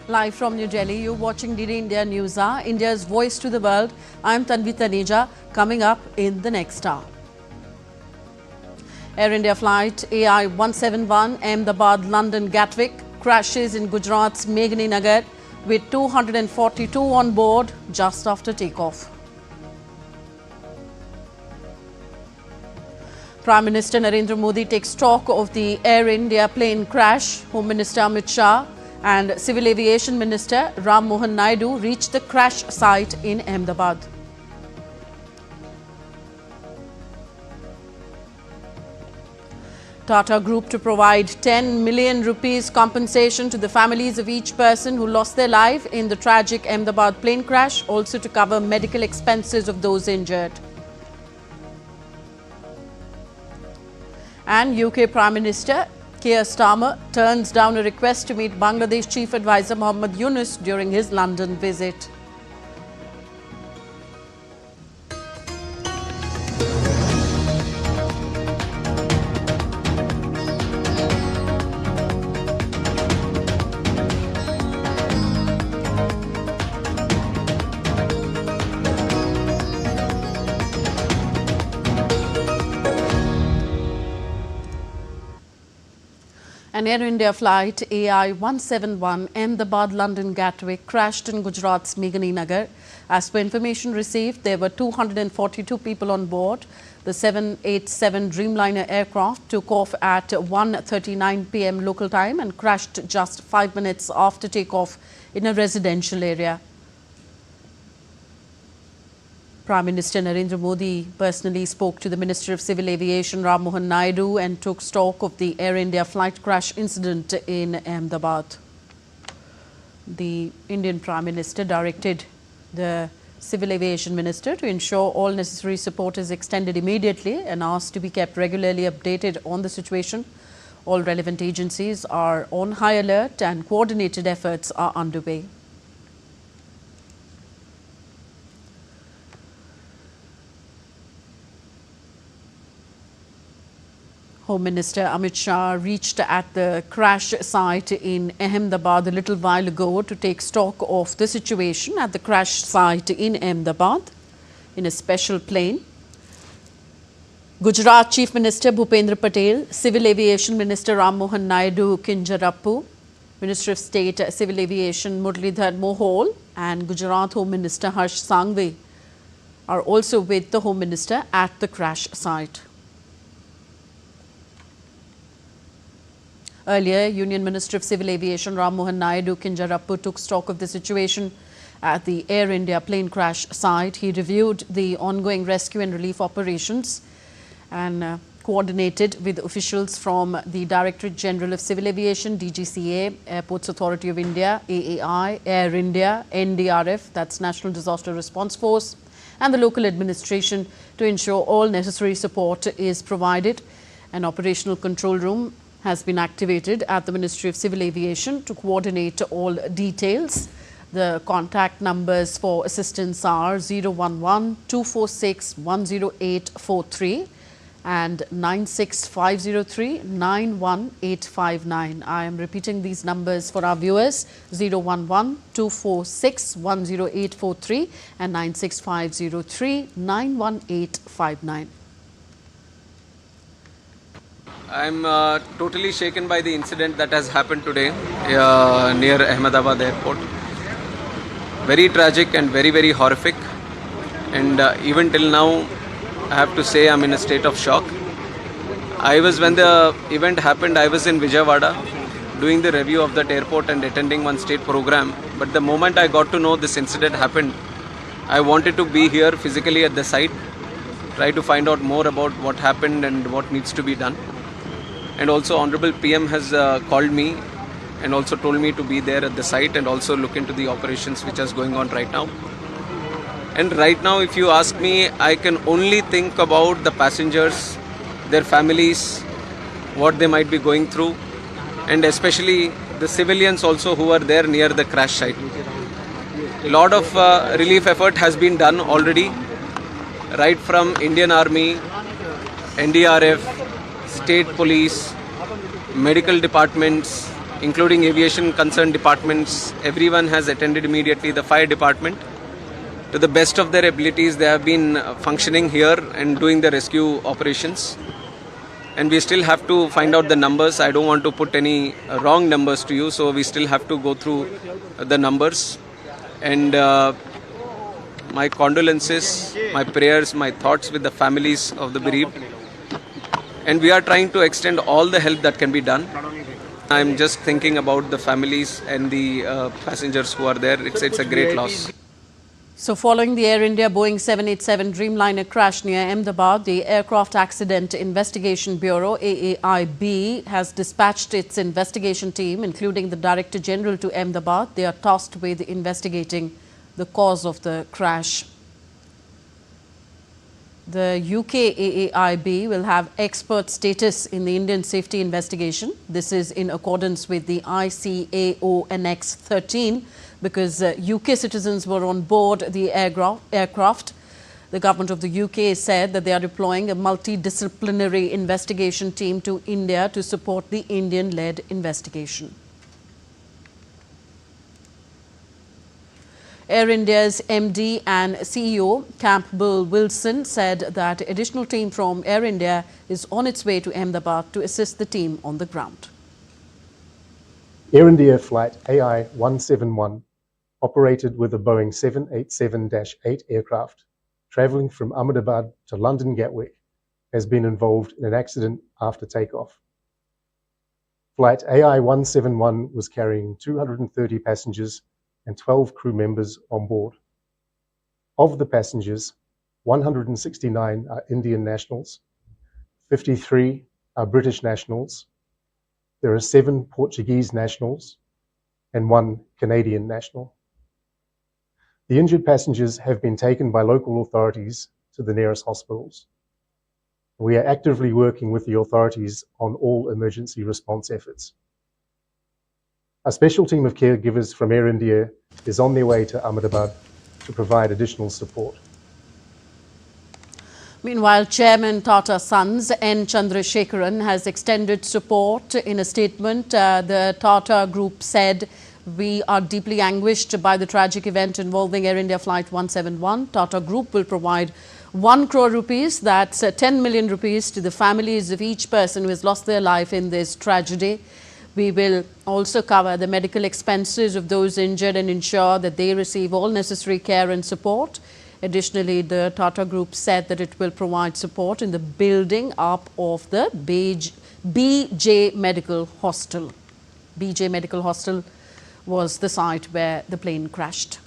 Live from New Delhi, you're watching DD India News Hour, India's voice to the world. I'm Tanvi Taneja, coming up in the next hour. Air India flight AI 171 Ahmedabad London Gatwick crashes in Gujarat's Nagar with 242 on board just after takeoff. Prime Minister Narendra Modi takes stock of the Air India plane crash. Home Minister Amit Shah and Civil Aviation Minister Ram Mohan Naidu reached the crash site in Ahmedabad. Tata Group to provide 10 million rupees compensation to the families of each person who lost their life in the tragic Ahmedabad plane crash, also to cover medical expenses of those injured. And UK Prime Minister Keir Starmer turns down a request to meet Bangladesh Chief Advisor Mohammad Yunus during his London visit. An Air India flight AI 171 Ahmedabad London Gatwick crashed in Gujarat's Nagar. As per information received, there were 242 people on board. The 787 Dreamliner aircraft took off at 1:39 p.m. local time and crashed just 5 minutes after takeoff in a residential area. Prime Minister Narendra Modi personally spoke to the Minister of Civil Aviation Ram Mohan Naidu and took stock of the Air India flight crash incident in Ahmedabad. The Indian Prime Minister directed the Civil Aviation Minister to ensure all necessary support is extended immediately and asked to be kept regularly updated on the situation. All relevant agencies are on high alert and coordinated efforts are underway. Home Minister Amit Shah reached at the crash site in Ahmedabad a little while ago to take stock of the situation at the crash site in Ahmedabad in a special plane. Gujarat Chief Minister Bhupendra Patel, Civil Aviation Minister Ram Mohan Naidu Kinjarappu, Minister of State Civil Aviation Muralidhar Mohol and Gujarat Home Minister Harsh Sangvi are also with the Home Minister at the crash site. Earlier, Union Minister of Civil Aviation Ram Mohan Naidu Kinjarappu took stock of the situation at the Air India plane crash site. He reviewed the ongoing rescue and relief operations and coordinated with officials from the Directorate General of Civil Aviation, DGCA, Airports Authority of India, AAI, Air India, NDRF, that's National Disaster Response Force, and the local administration to ensure all necessary support is provided. An operational control room has been activated at the Ministry of Civil Aviation to coordinate all details. The contact numbers for assistance are 011-246-10843 and 96503-91859. I am repeating these numbers for our viewers: 011-246-10843 and 96503-91859. I'm totally shaken by the incident that has happened today near Ahmedabad airport. Very tragic and very, very horrific. And even till now, I have to say I'm in a state of shock. When the event happened, I was in Vijayawada doing the review of that airport and attending one state program. But the moment I got to know this incident happened, I wanted to be here physically at the site, try to find out more about what happened and what needs to be done. And also Honorable PM has called me and also told me to be there at the site and also look into the operations which is going on right now. And right now, if you ask me, I can only think about the passengers, their families, what they might be going through, and especially the civilians also who are there near the crash site. A lot of relief effort has been done already, right from Indian Army, NDRF, state police, medical departments, including aviation concerned departments. Everyone has attended immediately. The fire department, to the best of their abilities, they have been functioning here and doing the rescue operations. And we still have to find out the numbers. I don't want to put any wrong numbers to you, so we still have to go through the numbers. And my condolences, my prayers, my thoughts with the families of the bereaved. And we are trying to extend all the help that can be done. I'm just thinking about the families and the passengers who are there. It's a great loss. So following the Air India Boeing 787 Dreamliner crash near Ahmedabad, the Aircraft Accident Investigation Bureau, AAIB, has dispatched its investigation team, including the Director General, to Ahmedabad. They are tasked with investigating the cause of the crash. The UK AAIB will have expert status in the Indian safety investigation. This is in accordance with the ICAO Annex 13 because UK citizens were on board the aircraft. The government of the UK said that they are deploying a multidisciplinary investigation team to India to support the Indian-led investigation. Air India's MD and CEO, Kapil Wilson, said that additional team from Air India is on its way to Ahmedabad to assist the team on the ground. Air India flight AI 171, operated with a Boeing 787-8 aircraft, travelling from Ahmedabad to London Gatwick, has been involved in an accident after takeoff. Flight AI 171 was carrying 230 passengers and 12 crew members on board. Of the passengers, 169 are Indian nationals, 53 are British nationals, there are 7 Portuguese nationals, and 1 Canadian national. The injured passengers have been taken by local authorities to the nearest hospitals. We are actively working with the authorities on all emergency response efforts. A special team of caregivers from Air India is on their way to Ahmedabad to provide additional support. Meanwhile, Chairman Tata Sons N. Chandrasekaran has extended support. In a statement, the Tata Group said, "We are deeply anguished by the tragic event involving Air India Flight 171. Tata Group will provide 1 crore rupees, that's 10 million rupees, to the families of each person who has lost their life in this tragedy. We will also cover the medical expenses of those injured and ensure that they receive all necessary care and support." Additionally, the Tata Group said that it will provide support in the building up of the BJ Medical Hostel. BJ Medical Hostel was the site where the plane crashed.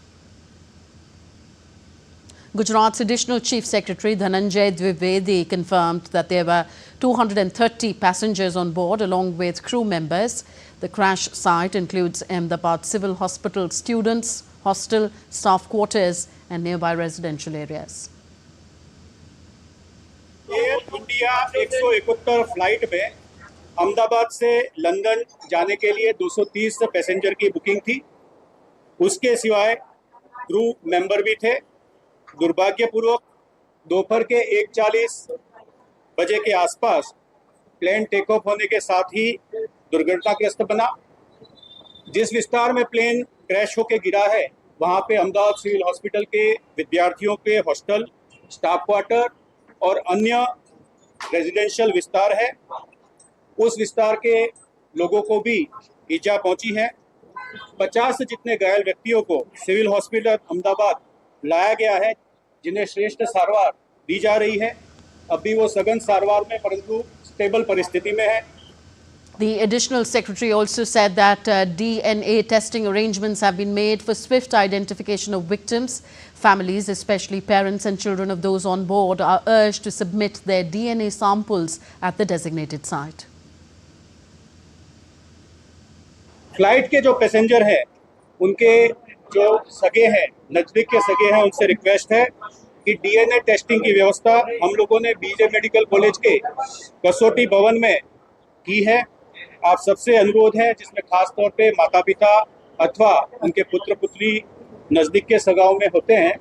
Gujarat's Additional Chief Secretary Dhananjay Dwivedi confirmed that there were 230 passengers on board along with crew members. The crash site includes Ahmedabad Civil Hospital students, hostel, staff quarters and nearby residential areas. Air India 171 flight में अहमदाबाद से London जाने के लिए 230 passenger की booking थी। उसके सिवाय crew member भी थे। दुर्भाग्यपूर्वक दोपहर के 1:40 बजे के आसपास प्लेन टेक ऑफ होने के साथ ही दुर्घटनाग्रस्त बना। जिस विस्तार में प्लेन क्रैश होकर गिरा है वहां पे अहमदाबाद सिविल हॉस्पिटल के विद्यार्थियों के हॉस्टल, स्टाफ क्वार्टर और अन्य रेजिडेंशियल विस्तार है। उस विस्तार के लोगों को भी ईजा पहुंची है। 50 जितने घायल व्यक्तियों को सिविल हॉस्पिटल अहमदाबाद लाया गया है, जिन्हें श्रेष्ठ सारवार दी जा रही है। अभी वो सघन सारवार में परंतु स्टेबल परिस्थिति में है। The Additional Secretary also said that DNA testing arrangements have been made for swift identification of victims. Families, especially parents and children of those on board, are urged to submit their DNA samples at the designated site. Flight के जो passenger हैं, उनके जो सगे हैं, नजदीक के सगे हैं, उनसे रिक्वेस्ट है कि डीएनए टेस्टिंग की व्यवस्था हम लोगों ने बीजे मेडिकल कॉलेज के कसौटी भवन में की है। आप सबसे अनुरोध है, जिसमें खास तौर पे माता पिता अथवा उनके पुत्र पुत्री नजदीक के सगाओं में होते हैं,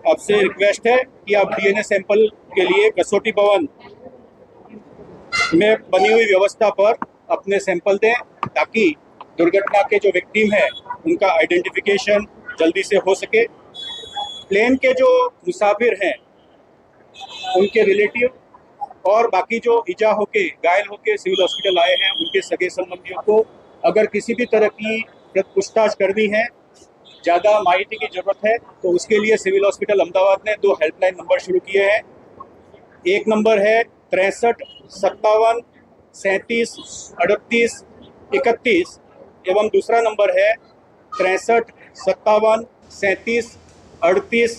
आपसे रिक्वेस्ट है कि आप डीएनए सैंपल के लिए कसौटी भवन में बनी हुई व्यवस्था पर अपने सैंपल दें, ताकि दुर्घटना के जो विक्टिम है उनका आइडेंटिफिकेशन जल्दी से हो सके, प्लेन के जो मुसाफिर हैं उनके रिलेटिव और बाकी जो इजा होके घायल होके सिविल हॉस्पिटल आए हैं उनके सगे संबंधियों को अगर किसी भी तरह की पूछताछ करनी है, ज़्यादा माहिती की जरूरत है, तो उसके लिए सिविल हॉस्पिटल अहमदाबाद ने 2 हेल्पलाइन नंबर शुरू किए हैं। एक नंबर है 63 57 37 38 31 एवं दूसरा नंबर है 63 57 37 38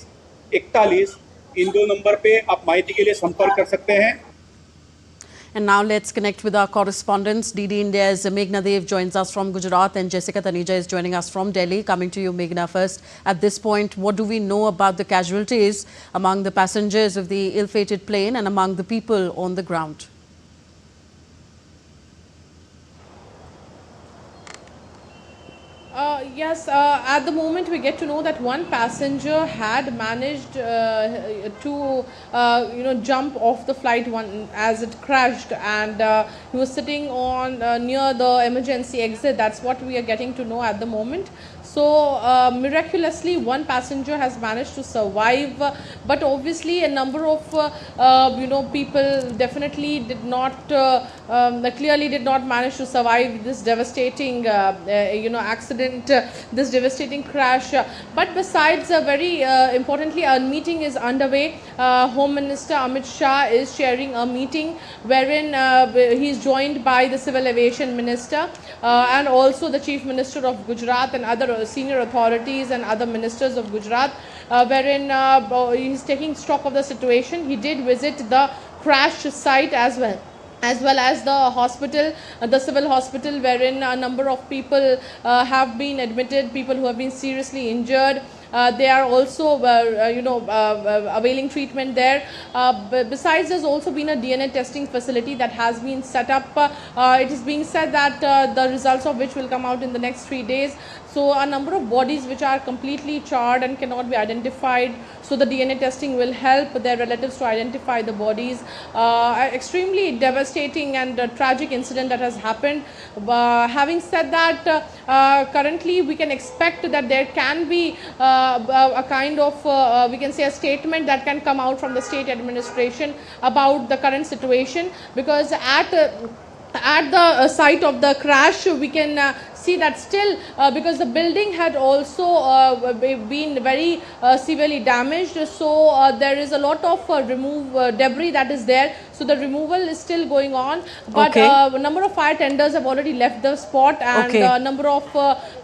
41। इन 2 नंबर पे आप माहिती के लिए संपर्क कर सकते हैं। And now let's connect with our correspondents. DD India's Meghna Dev joins us from Gujarat and Jessica Taneja is joining us from Delhi. Coming to you, Meghna, first. At this point, what do we know about the casualties among the passengers of the ill-fated plane and among the people on the ground? Yes, at the moment we get to know that one passenger had managed to jump off the flight as it crashed, and he was sitting on near the emergency exit. That's what we are getting to know at the moment. So miraculously one passenger has managed to survive, but obviously a number of people definitely did not clearly did not manage to survive this devastating accident, this devastating crash. But besides, very importantly, a meeting is underway. Home Minister Amit Shah is chairing a meeting wherein he is joined by the Civil Aviation Minister and also the Chief Minister of Gujarat and other senior authorities and other ministers of Gujarat, wherein he is taking stock of the situation. He did visit the crash site as well as the hospital, the civil hospital, wherein a number of people have been admitted, people who have been seriously injured. They are also availing treatment there. Besides, there's also been a DNA testing facility that has been set up. It is being said that the results of which will come out in the next 3 days. So a number of bodies which are completely charred and cannot be identified, so the DNA testing will help their relatives to identify the bodies. Extremely devastating and tragic incident that has happened. Having said that, currently we can expect that there can be a kind of we can say a statement that can come out from the state administration about the current situation, because at the site of the crash we can see that still because the building had also been very severely damaged, so there is a lot of debris that is there, so the removal is still going on, but a number of fire tenders have already left the spot, and a number of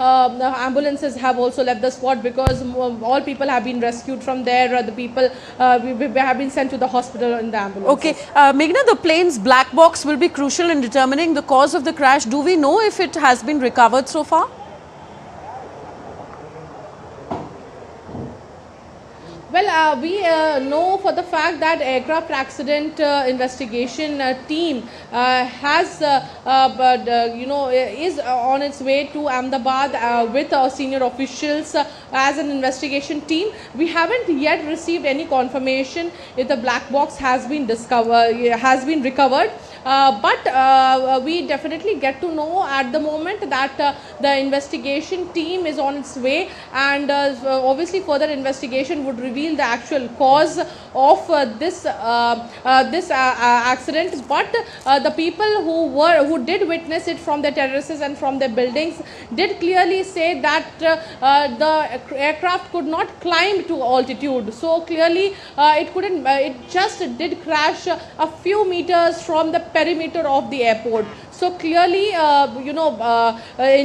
ambulances have also left the spot, because all people have been rescued from there. The people have been sent to the hospital in the ambulance. Meghna, the plane's black box will be crucial in determining the cause of the crash. Do we know if it has been recovered so far? Well, we know for the fact that aircraft accident investigation team has, is on its way to Ahmedabad with senior officials as an investigation team. We haven't yet received any confirmation if the black box has been recovered. But we definitely get to know at the moment that the investigation team is on its way, and obviously further investigation would reveal the actual cause of this accident. But the people who did witness it from their terraces and from their buildings did clearly say that the aircraft could not climb to altitude, so clearly it just did crash a few meters from the perimeter of the airport. So clearly,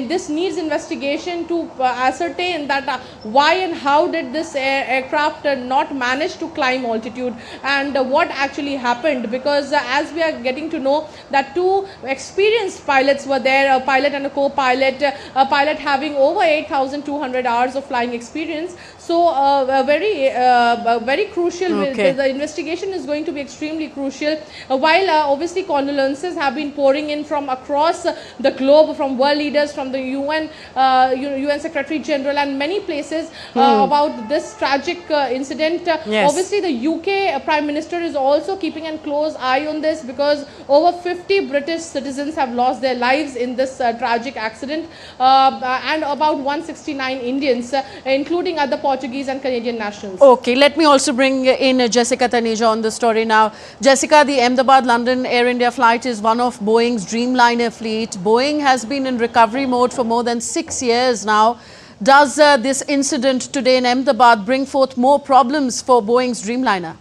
this needs investigation to ascertain that why and how did this aircraft not manage to climb altitude, and what actually happened, because as we are getting to know that 2 experienced pilots were there, a pilot and a co-pilot, a pilot having over 8,200 hours of flying experience. So very crucial. Okay. The investigation is going to be extremely crucial. While obviously condolences have been pouring in from across the globe, from world leaders, from the UN, UN Secretary General, and many places about this tragic incident. Yes. Obviously, the UK Prime Minister is also keeping a close eye on this, because over 50 British citizens have lost their lives in this tragic accident, and about 169 Indians, including other Portuguese and Canadian nationals. Okay, let me also bring in Jessica Taneja on the story now. Jessica, the Ahmedabad-London Air India flight is one of Boeing's Dreamliner fleet. Boeing has been in recovery mode for more than 6 years now. Does this incident today in Ahmedabad bring forth more problems for Boeing's Dreamliner?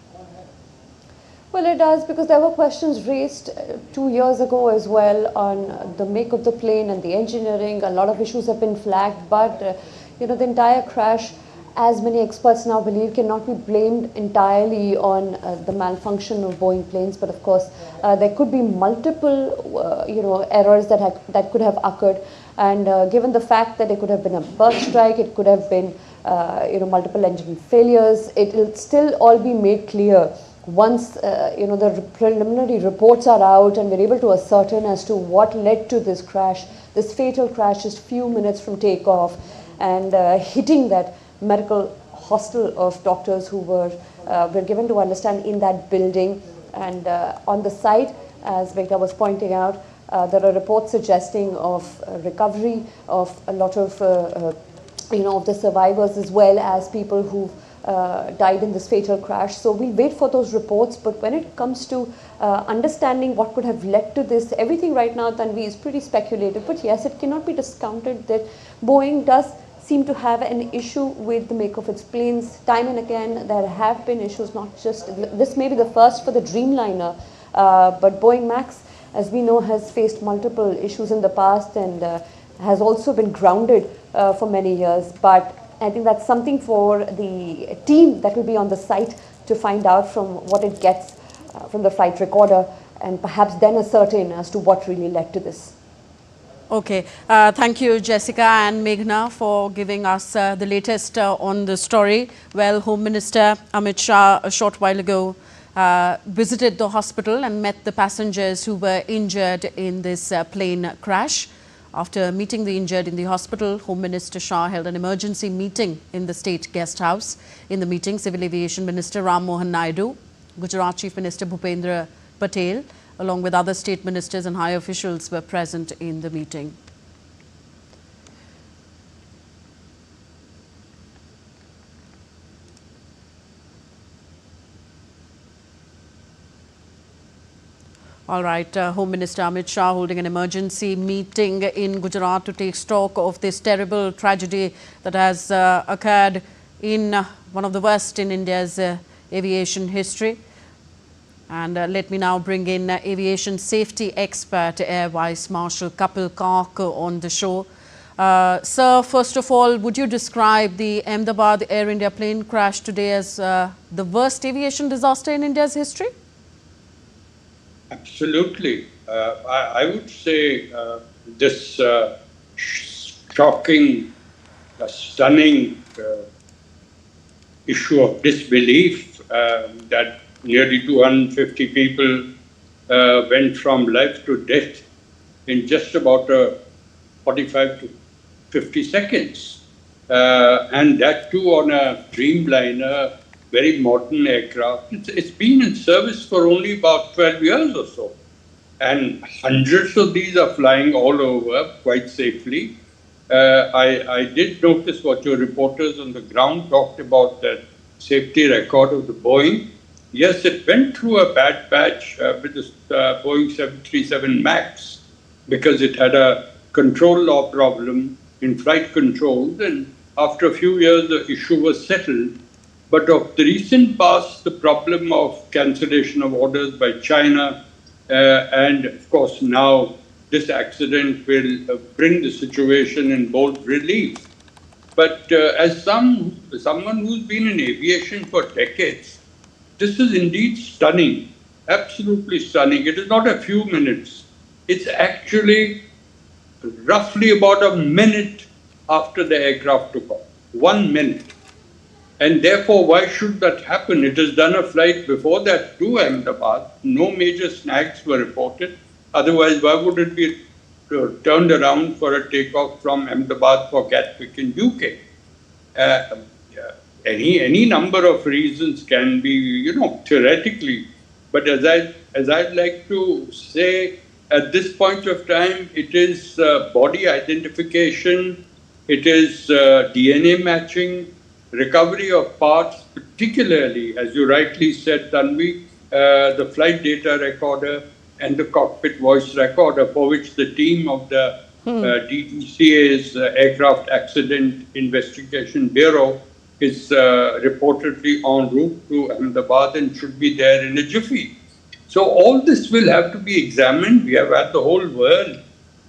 Well, it does, because there were questions raised 2 years ago as well on the make of the plane and the engineering. A lot of issues have been flagged, but the entire crash, as many experts now believe, cannot be blamed entirely on the malfunction of Boeing planes. But of course, there could be multiple errors that could have occurred. And given the fact that it could have been a bird strike, it could have been multiple engine failures, it will still all be made clear once the preliminary reports are out and we're able to ascertain as to what led to this crash, this fatal crash just few minutes from takeoff, and hitting that medical hostel of doctors who were given to understand in that building. And on the site, as Vekta was pointing out, there are reports suggesting of recovery of a lot of of the survivors, as well as people who died in this fatal crash. So we'll wait for those reports. But when it comes to understanding what could have led to this, everything right now, Tanvi, is pretty speculative. But yes, it cannot be discounted that Boeing does seem to have an issue with the make of its planes. Time and again, there have been issues, not just, this may be the first for the Dreamliner, but Boeing Max, as we know, has faced multiple issues in the past and has also been grounded for many years. But I think that's something for the team that will be on the site to find out from what it gets from the flight recorder, and perhaps then ascertain as to what really led to this. Okay, thank you, Jessica and Meghna, for giving us the latest on the story. Well, Home Minister Amit Shah a short while ago visited the hospital and met the passengers who were injured in this plane crash. After meeting the injured in the hospital, Home Minister Shah held an emergency meeting in the State Guest House. In the meeting, Civil Aviation Minister Ram Mohan Naidu, Gujarat Chief Minister Bhupendra Patel, along with other state ministers and high officials, were present in the meeting. All right, Home Minister Amit Shah holding an emergency meeting in Gujarat to take stock of this terrible tragedy that has occurred in one of the worst in India's aviation history. And let me now bring in aviation safety expert, Air Vice Marshal Kapil on the show. Sir, first of all, would you describe the Ahmedabad Air India plane crash today as the worst aviation disaster in India's history? Absolutely. I would say this shocking, stunning issue of disbelief that nearly 250 people went from life to death in just about 45 to 50 seconds. And that too on a Dreamliner, very modern aircraft. It's been in service for only about 12 years or so. And hundreds of these are flying all over quite safely. I did notice what your reporters on the ground talked about, that safety record of the Boeing. Yes, it went through a bad patch with the Boeing 737 MAX because it had a control law problem in flight controls, and after a few years the issue was settled. But of the recent past, the problem of cancellation of orders by China and of course now this accident will bring the situation in bold relief. But as someone who's been in aviation for decades, this is indeed stunning, absolutely stunning. It is not a few minutes. It's actually roughly about a minute after the aircraft took off. 1 minute. And therefore, why should that happen? It has done a flight before that to Ahmedabad. No major snags were reported. Otherwise, why would it be turned around for a takeoff from Ahmedabad for Gatwick in UK? Uh, any number of reasons can be, theoretically. But as I'd like to say, at this point of time, it is body identification, it is DNA matching, recovery of parts, particularly, as you rightly said, Tanvi, the flight data recorder and the cockpit voice recorder, for which the team of the DGCA's Aircraft Accident Investigation Bureau is reportedly en route to Ahmedabad and should be there in a jiffy. So all this will have to be examined. We have had the whole world,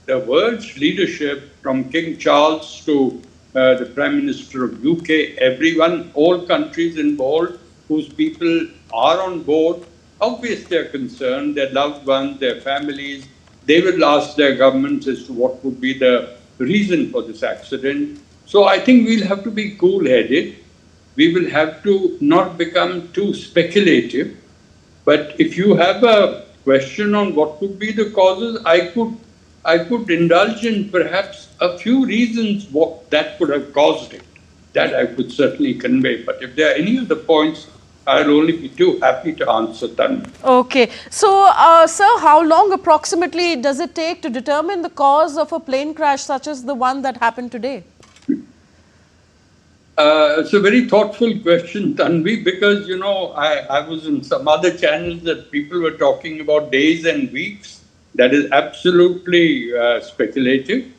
the world's leadership, from King Charles to the Prime Minister of UK, everyone, all countries involved whose people are on board. Obviously, are concerned, their loved ones, their families. They will ask their governments as to what would be the reason for this accident. So I think we'll have to be cool-headed. We will have to not become too speculative. But if you have a question on what could be the causes, I could indulge in perhaps a few reasons what that could have caused it. That I could certainly convey. But if there are any other points, I'll only be too happy to answer them. Okay. So, sir, how long approximately does it take to determine the cause of a plane crash such as the one that happened today? It's a very thoughtful question, Tanvi, because, I was in some other channels that people were talking about days and weeks. That is absolutely speculative.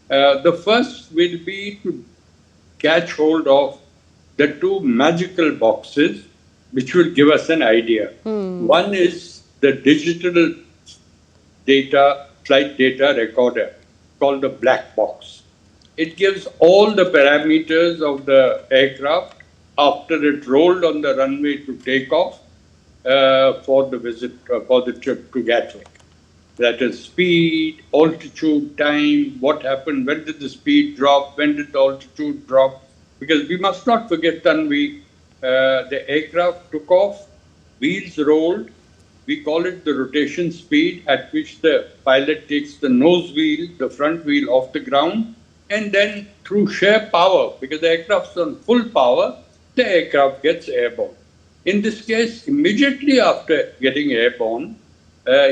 The first will be to catch hold of the two magical boxes which will give us an idea. One is the digital data, flight data recorder called the black box. It gives all the parameters of the aircraft after it rolled on the runway to take off for the visit, for the trip to Gatwick. That is speed, altitude, time, what happened, when did the speed drop, when did the altitude drop. Because we must not forget, Tanvi, the aircraft took off, wheels rolled. We call it the rotation speed at which the pilot takes the nose wheel, the front wheel off the ground, and then through sheer power, because the aircraft's on full power, the aircraft gets airborne. In this case, immediately after getting airborne,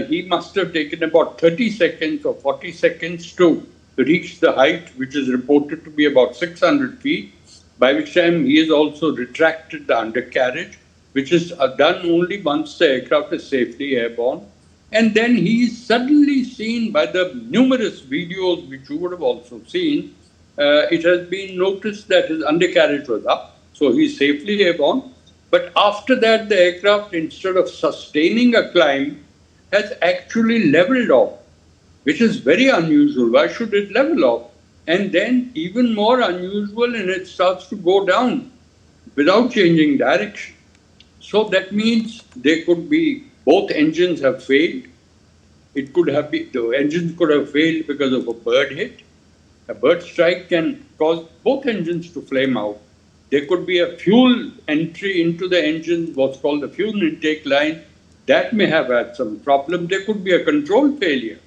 he must have taken about 30 seconds or 40 seconds to reach the height, which is reported to be about 600 feet, by which time he has also retracted the undercarriage, which is done only once the aircraft is safely airborne. And then he is suddenly seen by the numerous videos which you would have also seen. It has been noticed that his undercarriage was up, so he's safely airborne. But after that, the aircraft, instead of sustaining a climb, has actually leveled off, which is very unusual. Why should it level off? And then even more unusual, and it starts to go down without changing direction. So that means they could be, both engines have failed. It could have been, the engines could have failed because of a bird hit. A bird strike can cause both engines to flame out. There could be a fuel entry into the engine, what's called the fuel intake line. That may have had some problem. There could be a control failure.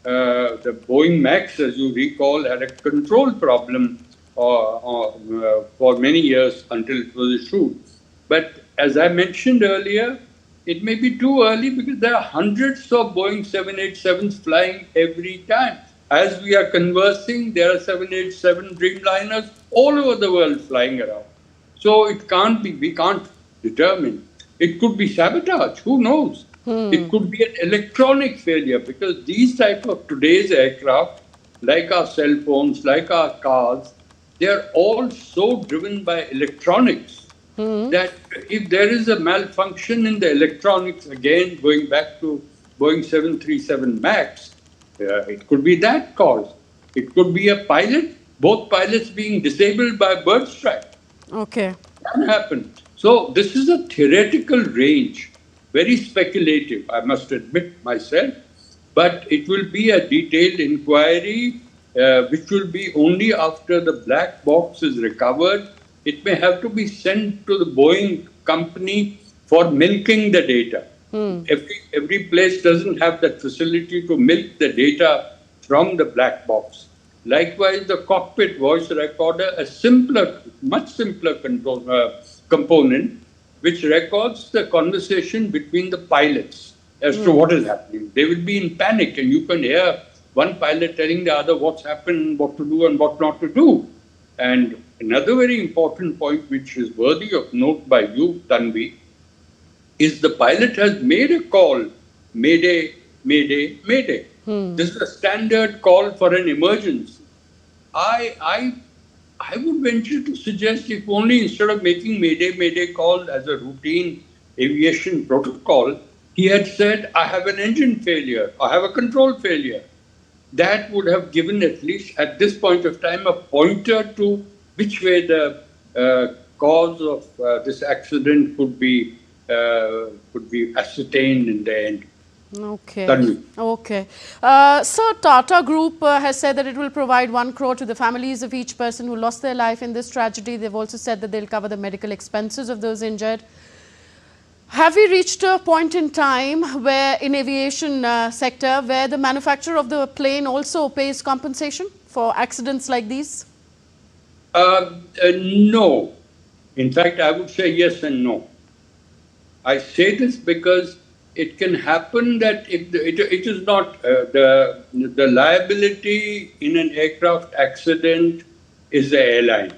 The Boeing Max, as you recall, had a control problem for many years until it was issued. But as I mentioned earlier, it may be too early because there are hundreds of Boeing 787s flying every time. As we are conversing, there are 787 Dreamliners all over the world flying around. So it can't be, we can't determine. It could be sabotage, who knows? It could be an electronic failure because these type of today's aircraft, like our cell phones, like our cars, they're all so driven by electronics that if there is a malfunction in the electronics, again, going back to Boeing 737 MAX, it could be that cause. It could be a pilot, both pilots being disabled by bird strike. Okay. Can happen. So this is a theoretical range, very speculative, I must admit myself, but it will be a detailed inquiry, which will be only after the black box is recovered it may have to be sent to the Boeing company for milking the data. Every place doesn't have that facility to milk the data from the black box. Likewise, the cockpit voice recorder, a simpler, much simpler component, which records the conversation between the pilots as to what is happening. They will be in panic, and you can hear one pilot telling the other what's happened, what to do and what not to do. And another very important point, which is worthy of note by you, Tanvi, is the pilot has made a call, Mayday, Mayday, Mayday. This is a standard call for an emergency. I would venture to suggest, if only instead of making Mayday, Mayday call as a routine aviation protocol, he had said, I have an engine failure, I have a control failure. That would have given, at least at this point of time, a pointer to which way the cause of this accident could be ascertained in the end. Okay. Tanvi. Okay. So Tata Group has said that it will provide 1 crore to the families of each person who lost their life in this tragedy. They've also said that they'll cover the medical expenses of those injured. Have we reached a point in time where in aviation sector where the manufacturer of the plane also pays compensation for accidents like these? No. In fact, I would say yes and no. I say this because it can happen that it is not the liability in an aircraft accident is the airline.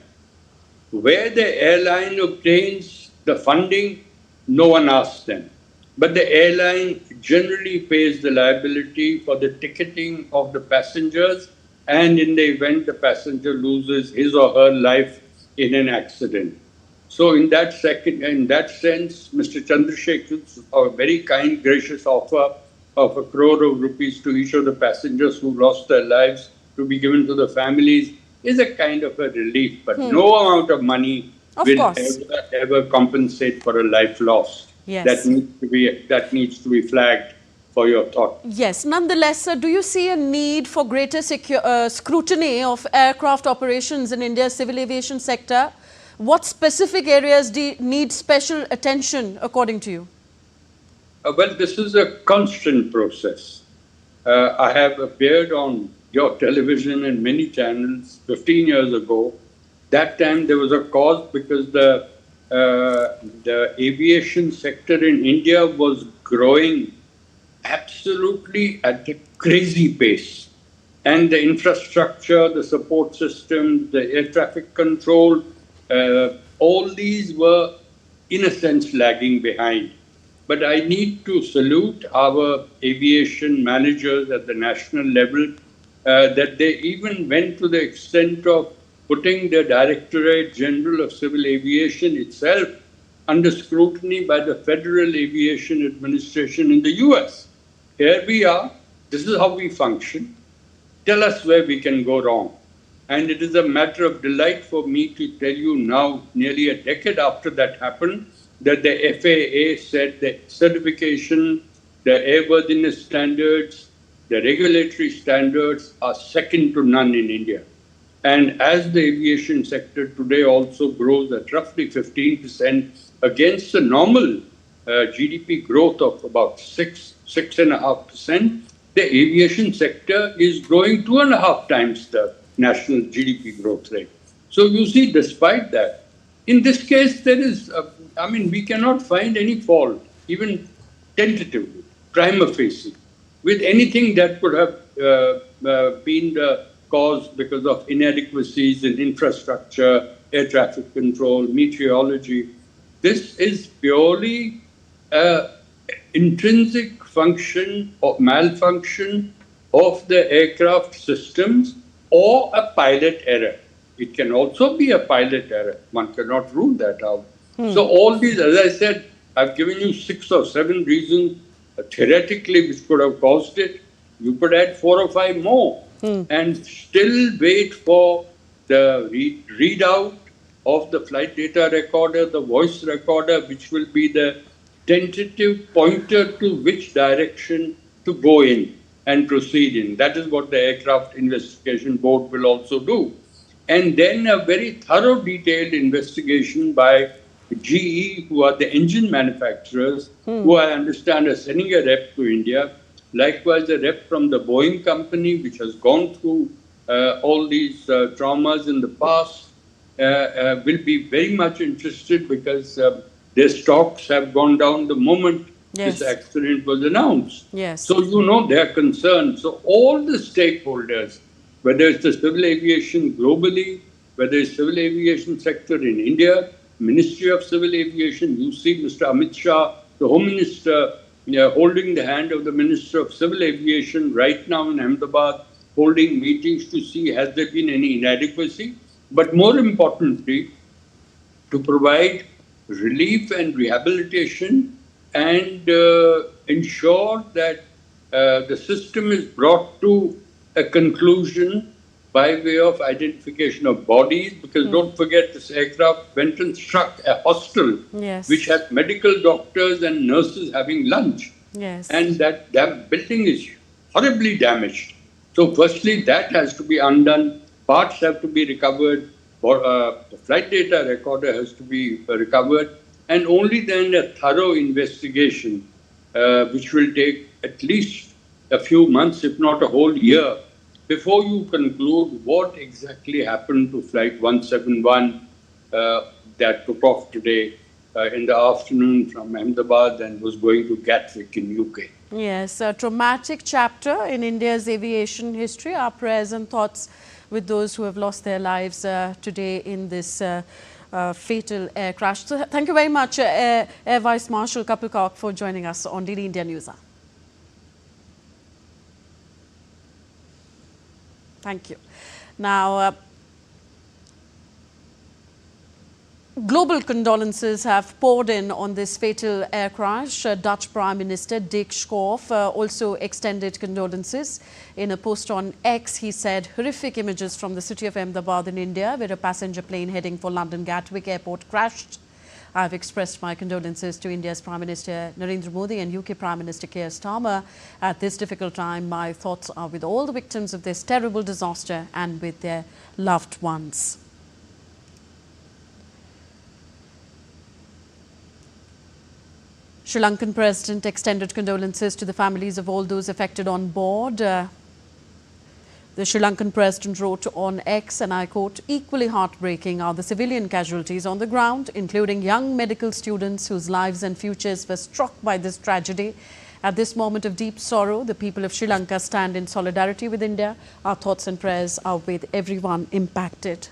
Where the airline obtains the funding, no one asks them. But the airline generally pays the liability for the ticketing of the passengers, and in the event the passenger loses his or her life in an accident. So in that sense, Mr. Chandrasekhar's a very kind, gracious offer of 1 crore of rupees to each of the passengers who lost their lives to be given to the families is a kind of a relief. But no amount of money will ever compensate for a life lost. Yes. That needs to be flagged for your thought. Yes. Nonetheless, do you see a need for greater scrutiny of aircraft operations in India's civil aviation sector? What specific areas need special attention, according to you? Well, this is a constant process. I have appeared on your television and many channels 15 years ago. That time there was a cause because the aviation sector in India was growing absolutely at a crazy pace. And the infrastructure, the support system, the air traffic control, all these were, in a sense, lagging behind. But I need to salute our aviation managers at the national level that they even went to the extent of putting the Directorate General of Civil Aviation itself under scrutiny by the Federal Aviation Administration in the US. Here we are. This is how we function. Tell us where we can go wrong. And it is a matter of delight for me to tell you now, nearly a decade after that happened, that the FAA said the certification, the airworthiness standards, the regulatory standards are second to none in India. And as the aviation sector today also grows at roughly 15% against the normal GDP growth of about 6.5%, the aviation sector is growing 2.5 times the national GDP growth rate. So you see, despite that, in this case, there is, we cannot find any fault, even tentatively, prima facie, with anything that could have been the cause because of inadequacies in infrastructure, air traffic control, meteorology. This is purely intrinsic function or malfunction of the aircraft systems or a pilot error. It can also be a pilot error. One cannot rule that out. So all these, as I said, I've given you 6 or 7 reasons theoretically which could have caused it. You could add 4 or 5 more and still wait for the readout of the flight data recorder, the voice recorder, which will be the tentative pointer to which direction to go in and proceed in. That is what the Aircraft Investigation Board will also do. and then a very thorough, detailed investigation by GE, who are the engine manufacturers, who I understand are sending a rep to India. Likewise, a rep from the Boeing company, which has gone through all these traumas in the past, will be very much interested because their stocks have gone down the moment this accident was announced. So, they are concerned. So, all the stakeholders, whether it's the civil aviation globally, whether it's civil aviation sector in India, Ministry of Civil Aviation, you see Mr. Amit Shah, the Home Minister, holding the hand of the Minister of Civil Aviation right now in Ahmedabad, holding meetings to see has there been any inadequacy. But more importantly, to provide relief and rehabilitation and ensure that the system is brought to a conclusion by way of identification of bodies, because don't forget this aircraft went and struck a hostel which had medical doctors and nurses having lunch. And that building is horribly damaged. So firstly, that has to be undone. Parts have to be recovered. The flight data recorder has to be recovered. And only then a thorough investigation, which will take at least a few months, if not a whole year, before you conclude what exactly happened to Flight 171 that took off today in the afternoon from Ahmedabad and was going to Gatwick in UK. Yes, a traumatic chapter in India's aviation history. Our prayers and thoughts with those who have lost their lives today in this fatal air crash. So thank you very much, Air Vice Marshal Kapil for joining us on DD India News. Thank you. Now, global condolences have poured in on this fatal air crash. Dutch Prime Minister Dick Schoof also extended condolences. In a post on X, he said horrific images from the city of Ahmedabad in India, where a passenger plane heading for London Gatwick Airport crashed. I have expressed my condolences to India's Prime Minister Narendra Modi and UK Prime Minister Keir Starmer. At this difficult time, my thoughts are with all the victims of this terrible disaster and with their loved ones. Sri Lankan President extended condolences to the families of all those affected on board. The Sri Lankan President wrote on X, and I quote, "Equally heartbreaking are the civilian casualties on the ground, including young medical students whose lives and futures were struck by this tragedy. At this moment of deep sorrow, the people of Sri Lanka stand in solidarity with India. Our thoughts and prayers are with everyone impacted."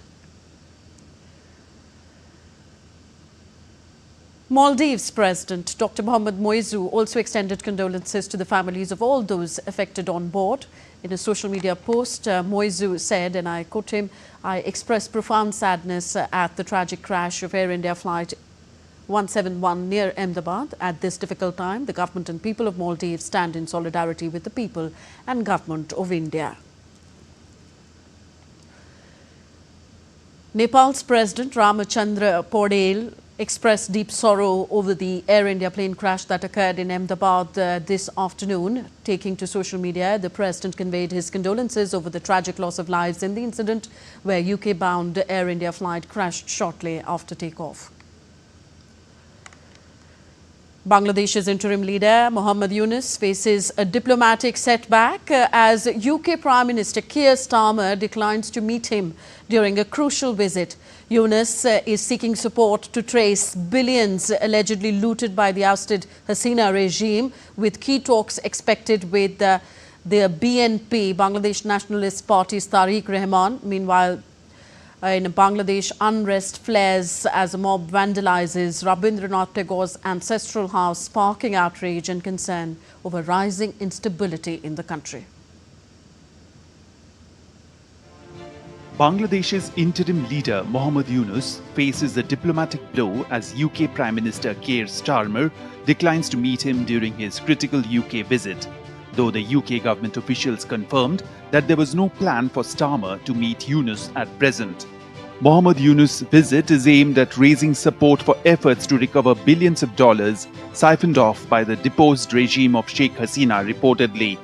Maldives President Dr. Mohamed Moizu also extended condolences to the families of all those affected on board. In a social media post, Moizu said, and I quote him, "I express profound sadness at the tragic crash of Air India Flight 171 near Ahmedabad. At this difficult time, the government and people of Maldives stand in solidarity with the people and government of India." Nepal's President Ramachandra Paudel expressed deep sorrow over the Air India plane crash that occurred in Ahmedabad this afternoon. Taking to social media, the President conveyed his condolences over the tragic loss of lives in the incident where UK-bound Air India flight crashed shortly after takeoff. Bangladesh's interim leader Muhammad Yunus faces a diplomatic setback as UK Prime Minister Keir Starmer declines to meet him during a crucial visit. Yunus is seeking support to trace billions allegedly looted by the ousted Hasina regime, with key talks expected with the BNP, Bangladesh Nationalist Party's Tariq Rahman. Meanwhile, in Bangladesh, unrest flares as a mob vandalizes Rabindra Naths' ancestral house, sparking outrage and concern over rising instability in the country. Bangladesh's interim leader Muhammad Yunus faces a diplomatic blow as UK Prime Minister Keir Starmer declines to meet him during his critical UK visit, though the UK government officials confirmed that there was no plan for Starmer to meet Yunus at present. Muhammad Yunus' visit is aimed at raising support for efforts to recover billions of dollars siphoned off by the deposed regime of Sheikh Hasina, reportedly.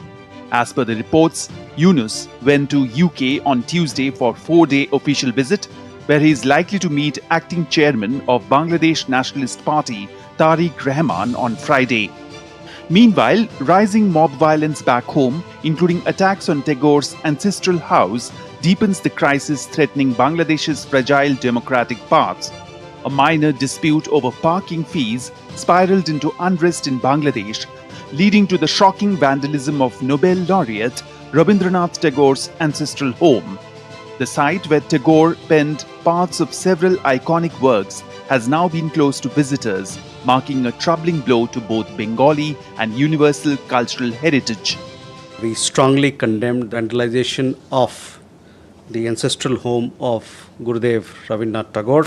As per the reports, Yunus went to UK on Tuesday for a 4-day official visit, where he is likely to meet acting chairman of Bangladesh Nationalist Party, Tariq Rahman, on Friday. Meanwhile, rising mob violence back home, including attacks on Tagore's ancestral house, deepens the crisis threatening Bangladesh's fragile democratic path. A minor dispute over parking fees spiraled into unrest in Bangladesh, leading to the shocking vandalism of Nobel laureate Rabindra Nath's ancestral home. The site where Tagore penned parts of several iconic works has now been closed to visitors, marking a troubling blow to both Bengali and universal cultural heritage. We strongly condemned the vandalization of the ancestral home of Gurudev Rabindranath Tagore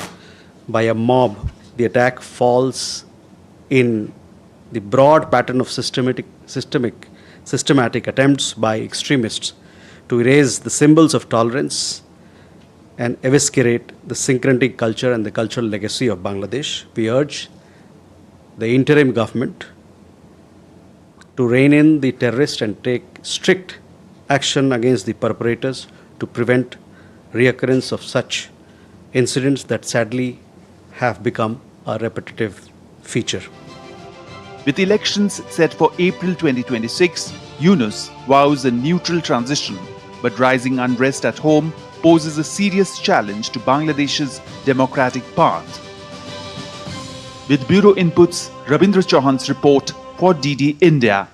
by a mob. The attack falls in the broad pattern of systematic attempts by extremists to erase the symbols of tolerance and eviscerate the syncretic culture and the cultural legacy of Bangladesh. We urge the interim government to rein in the terrorists and take strict action against the perpetrators to prevent reoccurrence of such incidents that sadly have become a repetitive feature. With elections set for April 2026, Yunus vows a neutral transition, but rising unrest at home poses a serious challenge to Bangladesh's democratic path. With bureau inputs, Rabindra Chauhan's report for DD India.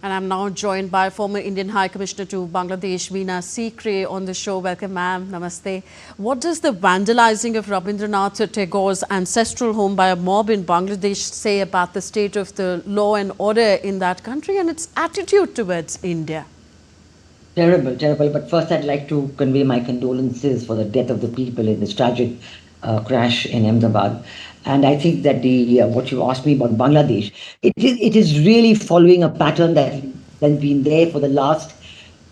And I'm now joined by former Indian High Commissioner to Bangladesh, Veena Sikre, on the show. Welcome, ma'am. Namaste. What does the vandalizing of Rabindranath Tagore's ancestral home by a mob in Bangladesh say about the state of the law and order in that country and its attitude towards India? Terrible, terrible. But first, I'd like to convey my condolences for the death of the people in this tragic crash in Ahmedabad. And I think that what you asked me about Bangladesh, it is really following a pattern that has been there for the last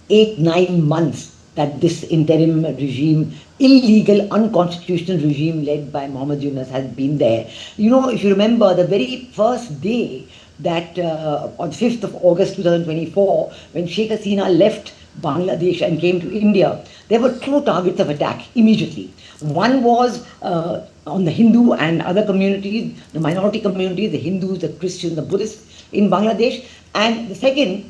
8-9 months, that this interim regime, illegal, unconstitutional regime led by Mohammed Yunus has been there. You know, if you remember, the very first day that on 5th of August 2024, when Sheikh Hasina left Bangladesh and came to India, there were 2 targets of attack immediately. One was on the Hindu and other communities, the minority communities, the Hindus, the Christians, the Buddhists in Bangladesh. And the second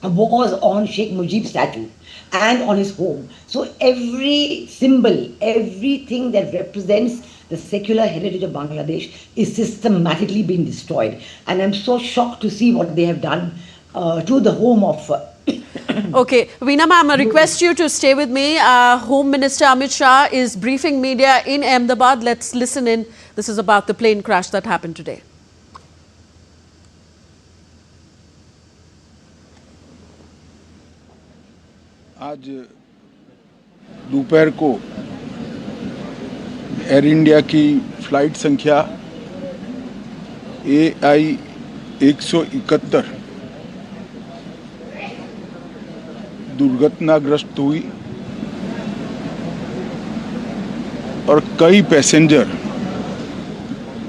was on Sheikh Mujib's statue and on his home. So every symbol, everything that represents the secular heritage of Bangladesh is systematically being destroyed. And I'm so shocked to see what they have done to the home of... Okay, Veena ma'am, I request you to stay with me. Home Minister Amit Shah is briefing media in Ahmedabad. Let's listen in. This is about the plane crash that happened today. आज दोपहर को air India की flight संख्या AI 171 दुर्घटनाग्रस्त हुई और कई passenger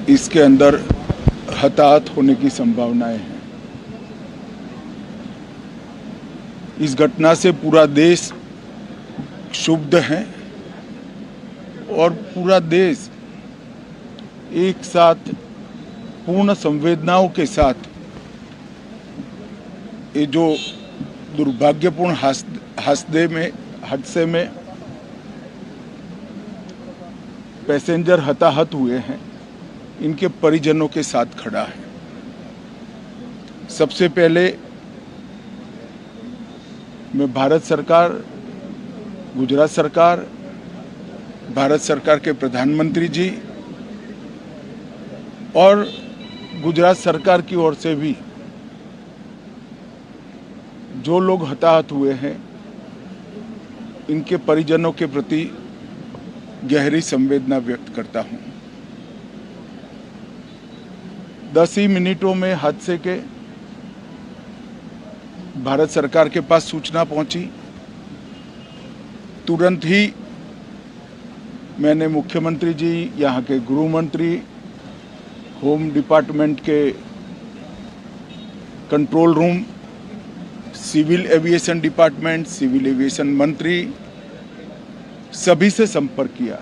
इसके अंदर हताहत होने की संभावनाएं हैं। इस घटना से पूरा देश क्षुब्ध है और पूरा देश एक साथ पूर्ण संवेदनाओं के साथ ये जो दुर्भाग्यपूर्ण हादसे में पैसेंजर हताहत हुए हैं, इनके परिजनों के साथ खड़ा है। सबसे पहले मैं भारत सरकार, गुजरात सरकार, भारत सरकार के प्रधानमंत्री जी और गुजरात सरकार की ओर से भी जो लोग हताहत हुए हैं, इनके परिजनों के प्रति गहरी संवेदना व्यक्त करता हूं। 10 ही मिनटों में हादसे के भारत सरकार के पास सूचना पहुंची। तुरंत ही मैंने मुख्यमंत्री जी, यहाँ के गृह मंत्री, होम डिपार्टमेंट के control room civil aviation department, civil aviation मंत्री सभी से संपर्क किया।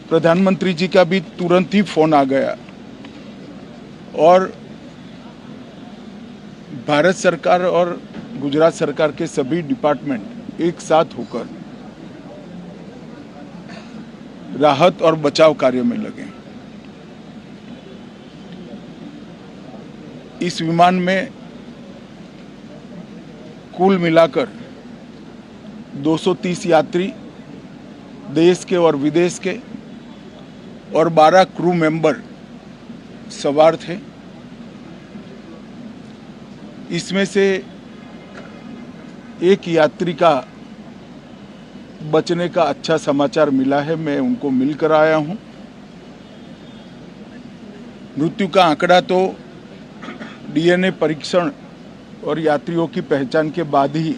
प्रधानमंत्री जी का भी तुरंत ही फोन आ गया और भारत सरकार और गुजरात सरकार के सभी डिपार्टमेंट एक साथ होकर राहत और बचाव कार्य में लगे। इस विमान में कुल मिलाकर 230 यात्री देश के और विदेश के और 12 क्रू मेंबर सवार थे। इसमें से एक यात्री का बचने का अच्छा समाचार मिला है, मैं उनको मिलकर आया हूं। मृत्यु का आंकड़ा तो डीएनए परीक्षण और यात्रियों की पहचान के बाद ही